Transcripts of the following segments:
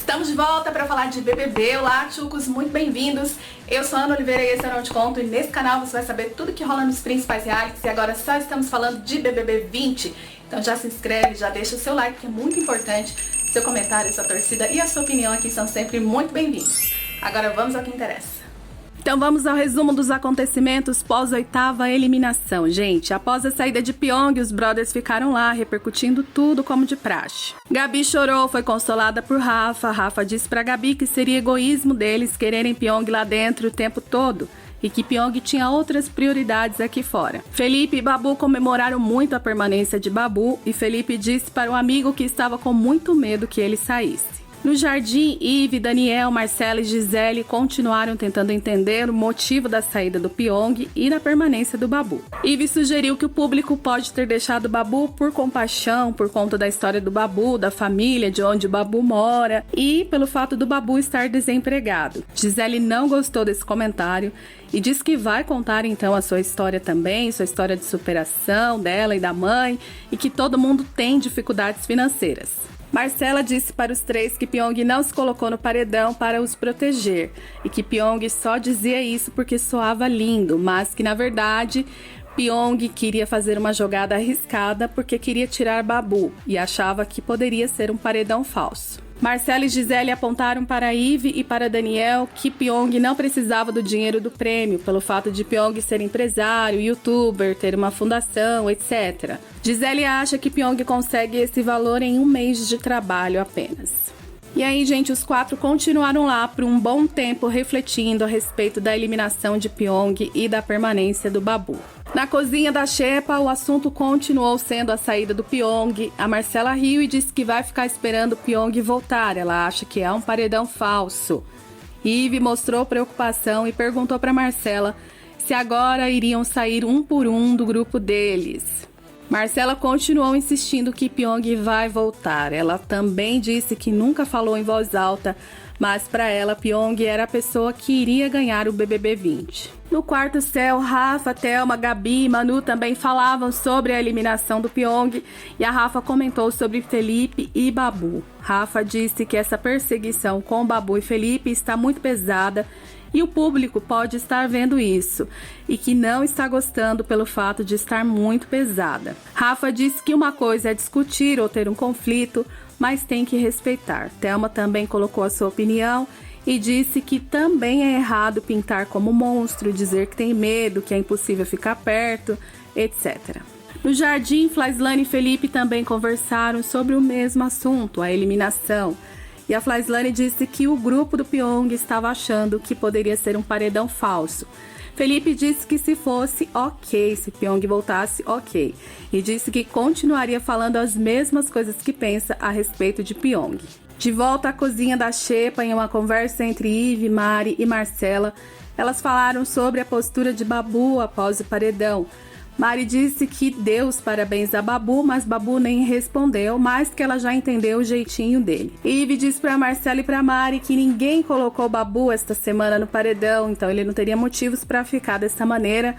Estamos de volta para falar de BBB. Olá, tchucos, muito bem-vindos. Eu sou a Ana Oliveira e esse é o Não Te Conto. E nesse canal você vai saber tudo que rola nos principais realities. E agora só estamos falando de BBB 20. Então já se inscreve, já deixa o seu like, que é muito importante. Seu comentário, sua torcida e a sua opinião aqui são sempre muito bem-vindos. Agora vamos ao que interessa. Então vamos ao resumo dos acontecimentos pós-8ª eliminação, gente. Após a saída de Pyong, os brothers ficaram lá, repercutindo tudo como de praxe. Gabi chorou, foi consolada por Rafa. Rafa disse pra Gabi que seria egoísmo deles quererem Pyong lá dentro o tempo todo e que Pyong tinha outras prioridades aqui fora. Felipe e Babu comemoraram muito a permanência de Babu e Felipe disse para um amigo que estava com muito medo que ele saísse. No jardim, Yves, Daniel, Marcela e Gisele continuaram tentando entender o motivo da saída do Pyong e da permanência do Babu. Yves sugeriu que o público pode ter deixado o Babu por compaixão, por conta da história do Babu, da família, de onde o Babu mora e pelo fato do Babu estar desempregado. Gisele não gostou desse comentário e disse que vai contar então a sua história também, sua história de superação dela e da mãe, e que todo mundo tem dificuldades financeiras. Marcela disse para os três que Pyong não se colocou no paredão para os proteger e que Pyong só dizia isso porque soava lindo, mas que na verdade Pyong queria fazer uma jogada arriscada porque queria tirar Babu e achava que poderia ser um paredão falso. Marcela e Gisele apontaram para Yves e para Daniel que Pyong não precisava do dinheiro do prêmio, pelo fato de Pyong ser empresário, youtuber, ter uma fundação, etc. Gisele acha que Pyong consegue esse valor em um mês de trabalho apenas. E aí, gente, os quatro continuaram lá por um bom tempo refletindo a respeito da eliminação de Pyong e da permanência do Babu. Na cozinha da Xepa, o assunto continuou sendo a saída do Pyong. A Marcela riu e disse que vai ficar esperando o Pyong voltar. Ela acha que é um paredão falso. Yves mostrou preocupação e perguntou para Marcela se agora iriam sair um por um do grupo deles. Marcela continuou insistindo que Pyong vai voltar. Ela também disse que nunca falou em voz alta, mas para ela Pyong era a pessoa que iria ganhar o BBB 20. No quarto céu, Rafa, Thelma, Gabi e Manu também falavam sobre a eliminação do Pyong e a Rafa comentou sobre Felipe e Babu. Rafa disse que essa perseguição com Babu e Felipe está muito pesada e o público pode estar vendo isso e que não está gostando pelo fato de estar muito pesada. Rafa disse que uma coisa é discutir ou ter um conflito, mas tem que respeitar. Thelma também colocou a sua opinião e disse que também é errado pintar como monstro, dizer que tem medo, que é impossível ficar perto, etc. No jardim, Flyslane e Felipe também conversaram sobre o mesmo assunto, a eliminação. E a Flyslane disse que o grupo do Pyong estava achando que poderia ser um paredão falso. Felipe disse que se fosse ok, se Pyong voltasse, ok. E disse que continuaria falando as mesmas coisas que pensa a respeito de Pyong. De volta à cozinha da Xepa, em uma conversa entre Yves, Mari e Marcela, elas falaram sobre a postura de Babu após o paredão. Mari disse que deu os parabéns a Babu, mas Babu nem respondeu, mas que ela já entendeu o jeitinho dele. Yves disse para Marcela e para Mari que ninguém colocou Babu esta semana no paredão, então ele não teria motivos para ficar dessa maneira,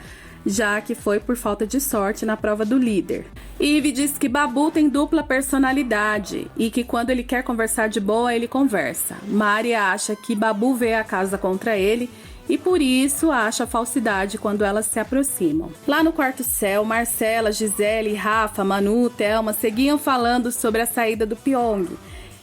já que foi por falta de sorte na prova do líder. Yves disse que Babu tem dupla personalidade e que quando ele quer conversar de boa, ele conversa. Mari acha que Babu vê a casa contra ele e por isso acha falsidade quando elas se aproximam. Lá no quarto céu, Marcela, Gisele, Rafa, Manu, Thelma seguiam falando sobre a saída do Pyong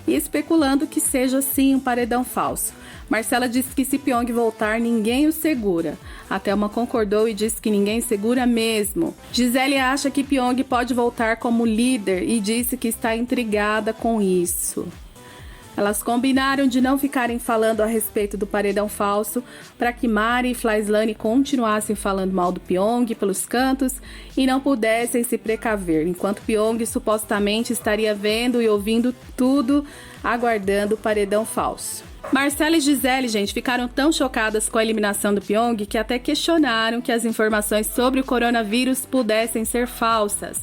e especulando que seja sim um paredão falso. Marcela disse que se Pyong voltar, ninguém o segura. A Thelma concordou e disse que ninguém segura mesmo. Gisele acha que Pyong pode voltar como líder e disse que está intrigada com isso. Elas combinaram de não ficarem falando a respeito do paredão falso para que Mari e Flyslane continuassem falando mal do Pyong pelos cantos e não pudessem se precaver, enquanto Pyong supostamente estaria vendo e ouvindo tudo, aguardando o paredão falso. Marcela e Gisele, gente, ficaram tão chocadas com a eliminação do Pyong que até questionaram que as informações sobre o coronavírus pudessem ser falsas.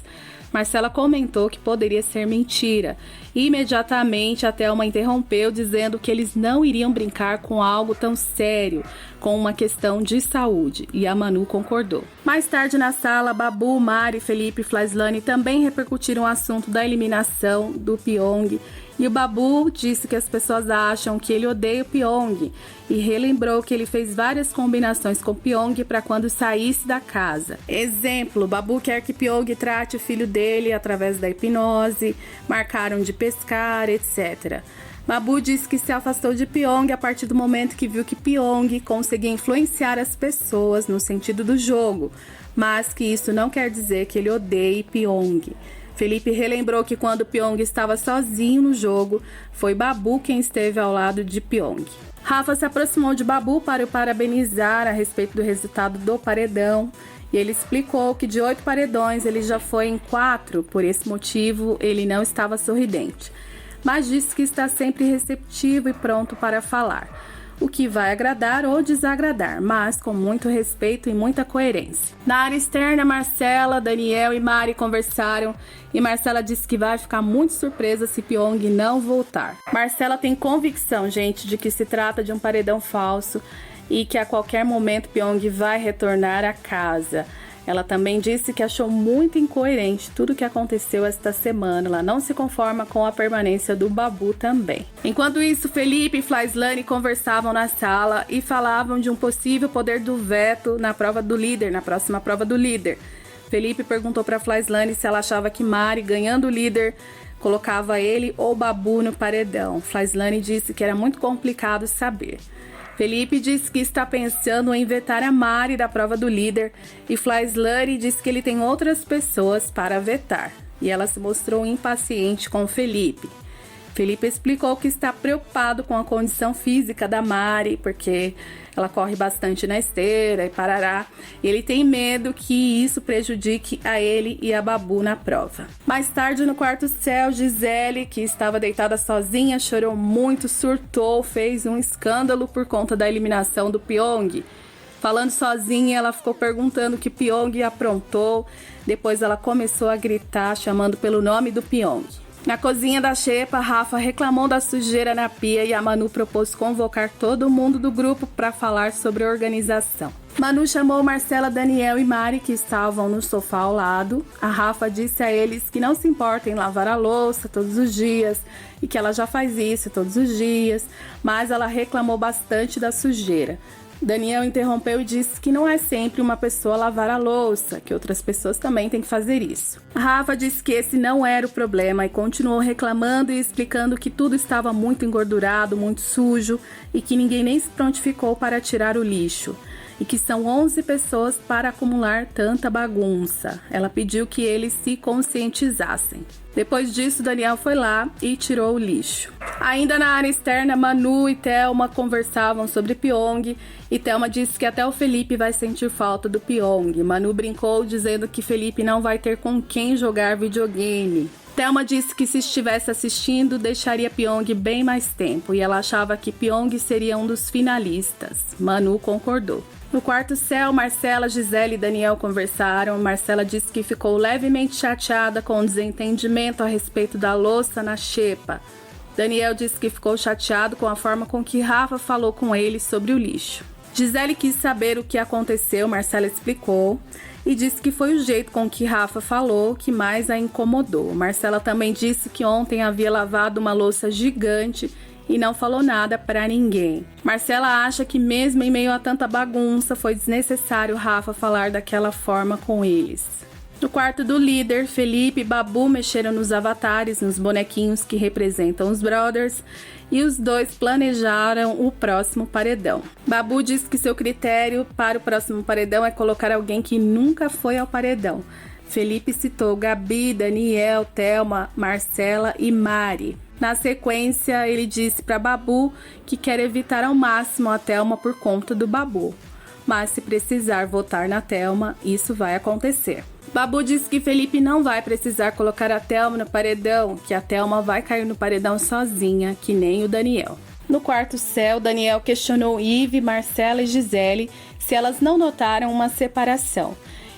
Marcela comentou que poderia ser mentira Imediatamente a Thelma interrompeu, dizendo que eles não iriam brincar com algo tão sério, com uma questão de saúde, e a Manu concordou. Mais tarde na sala, Babu, Mari, Felipe e Flyslane também repercutiram o assunto da eliminação do Pyong, e o Babu disse que as pessoas acham que ele odeia o Pyong e relembrou que ele fez várias combinações com o Pyong para quando saísse da casa. Exemplo, Babu quer que Pyong trate o filho dele através da hipnose, marcaram de pescar, etc. Babu disse que se afastou de Pyong a partir do momento que viu que Pyong conseguia influenciar as pessoas no sentido do jogo, mas que isso não quer dizer que ele odeie Pyong. Felipe relembrou que quando Pyong estava sozinho no jogo, foi Babu quem esteve ao lado de Pyong. Rafa se aproximou de Babu para o parabenizar a respeito do resultado do paredão, e ele explicou que de 8 paredões ele já foi em 4, por esse motivo ele não estava sorridente, mas disse que está sempre receptivo e pronto para falar, o que vai agradar ou desagradar, mas com muito respeito e muita coerência. Na área externa, Marcela, Daniel e Mari conversaram e Marcela disse que vai ficar muito surpresa se Pyong não voltar. Marcela tem convicção, gente, de que se trata de um paredão falso e que a qualquer momento Pyong vai retornar à casa. Ela também disse que achou muito incoerente tudo o que aconteceu esta semana. Ela não se conforma com a permanência do Babu também. Enquanto isso, Felipe e Flyslane conversavam na sala e falavam de um possível poder do veto na prova do líder, na próxima prova do líder. Felipe perguntou para Flyslane se ela achava que Mari, ganhando o líder, colocava ele ou Babu no paredão. Flyslane disse que era muito complicado saber. Felipe disse que está pensando em vetar a Mari da prova do líder e Flyslane disse que ele tem outras pessoas para vetar. E ela se mostrou impaciente com Felipe. Felipe explicou que está preocupado com a condição física da Mari, porque ela corre bastante na esteira e parará. E ele tem medo que isso prejudique a ele e a Babu na prova. Mais tarde, no quarto céu, Gisele, que estava deitada sozinha, chorou muito, surtou, fez um escândalo por conta da eliminação do Pyong. Falando sozinha, ela ficou perguntando o que Pyong aprontou. Depois ela começou a gritar, chamando pelo nome do Pyong. Na cozinha da Xepa, Rafa reclamou da sujeira na pia e a Manu propôs convocar todo mundo do grupo para falar sobre organização. Manu chamou Marcela, Daniel e Mari, que estavam no sofá ao lado. A Rafa disse a eles que não se importa em lavar a louça todos os dias e que ela já faz isso todos os dias, mas ela reclamou bastante da sujeira. Daniel interrompeu e disse que não é sempre uma pessoa lavar a louça, que outras pessoas também têm que fazer isso. Rafa disse que esse não era o problema e continuou reclamando e explicando que tudo estava muito engordurado, muito sujo e que ninguém nem se prontificou para tirar o lixo. E que são 11 pessoas para acumular tanta bagunça. Ela pediu que eles se conscientizassem. Depois disso, Daniel foi lá e tirou o lixo. Ainda na área externa, Manu e Thelma conversavam sobre Pyong e Thelma disse que até o Felipe vai sentir falta do Pyong. Manu brincou dizendo que Felipe não vai ter com quem jogar videogame. Thelma disse que se estivesse assistindo, deixaria Pyong bem mais tempo e ela achava que Pyong seria um dos finalistas. Manu concordou. No quarto céu, Marcela, Gisele e Daniel conversaram. Marcela disse que ficou levemente chateada com o desentendimento a respeito da louça na xepa. Daniel disse que ficou chateado com a forma com que Rafa falou com ele sobre o lixo. Gisele quis saber o que aconteceu, Marcela explicou e disse que foi o jeito com que Rafa falou que mais a incomodou. Marcela também disse que ontem havia lavado uma louça gigante e não falou nada para ninguém. Marcela acha que mesmo em meio a tanta bagunça, foi desnecessário Rafa falar daquela forma com eles. No quarto do líder, Felipe e Babu mexeram nos avatares, nos bonequinhos que representam os brothers, e os dois planejaram o próximo paredão. Babu disse que seu critério para o próximo paredão é colocar alguém que nunca foi ao paredão. Felipe citou Gabi, Daniel, Thelma, Marcela e Mari. Na sequência, ele disse para Babu que quer evitar ao máximo a Thelma por conta do Babu. Mas se precisar votar na Thelma, isso vai acontecer. Babu disse que Felipe não vai precisar colocar a Thelma no paredão, que a Thelma vai cair no paredão sozinha, que nem o Daniel. No quarto céu, Daniel questionou Ive, Marcela e Gisele se elas não notaram uma separação.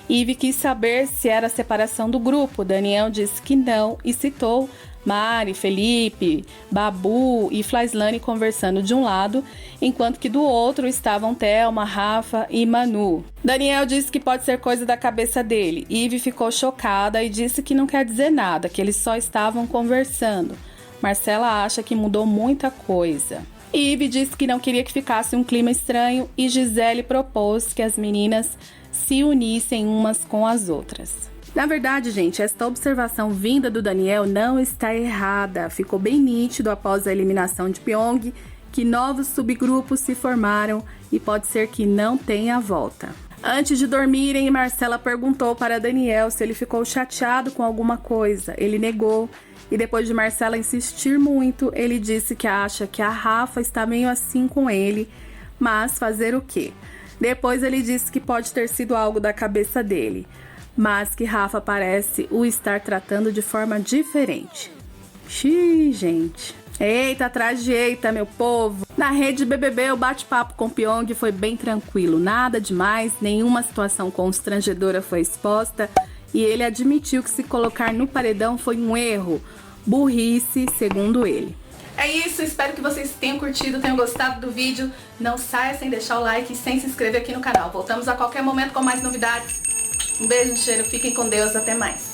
Ive quis saber se era a separação do grupo. Daniel disse que não e citou Mari, Felipe, Babu e Flaislane conversando de um lado, enquanto que do outro estavam Thelma, Rafa e Manu. Daniel disse que pode ser coisa da cabeça dele. Ivy ficou chocada e disse que não quer dizer nada, que eles só estavam conversando. Marcela acha que mudou muita coisa. Ivy disse que não queria que ficasse um clima estranho e Gisele propôs que as meninas se unissem umas com as outras. Na verdade, gente, esta observação vinda do Daniel não está errada. Ficou bem nítido após a eliminação de Pyong que novos subgrupos se formaram e pode ser que não tenha volta. Antes de dormirem, Marcela perguntou para Daniel se ele ficou chateado com alguma coisa. Ele negou e depois de Marcela insistir muito, ele disse que acha que a Rafa está meio assim com ele, mas fazer o quê? Depois ele disse que pode ter sido algo da cabeça dele, mas que Rafa parece o estar tratando de forma diferente. Xiii, gente. Eita, atrás de eita, meu povo. Na rede BBB, o bate-papo com Pyong foi bem tranquilo. Nada demais, nenhuma situação constrangedora foi exposta. E ele admitiu que se colocar no paredão foi um erro. Burrice, segundo ele. É isso, espero que vocês tenham curtido, tenham gostado do vídeo. Não saia sem deixar o like e sem se inscrever aqui no canal. Voltamos a qualquer momento com mais novidades. Um beijo, um cheiro, fiquem com Deus, até mais.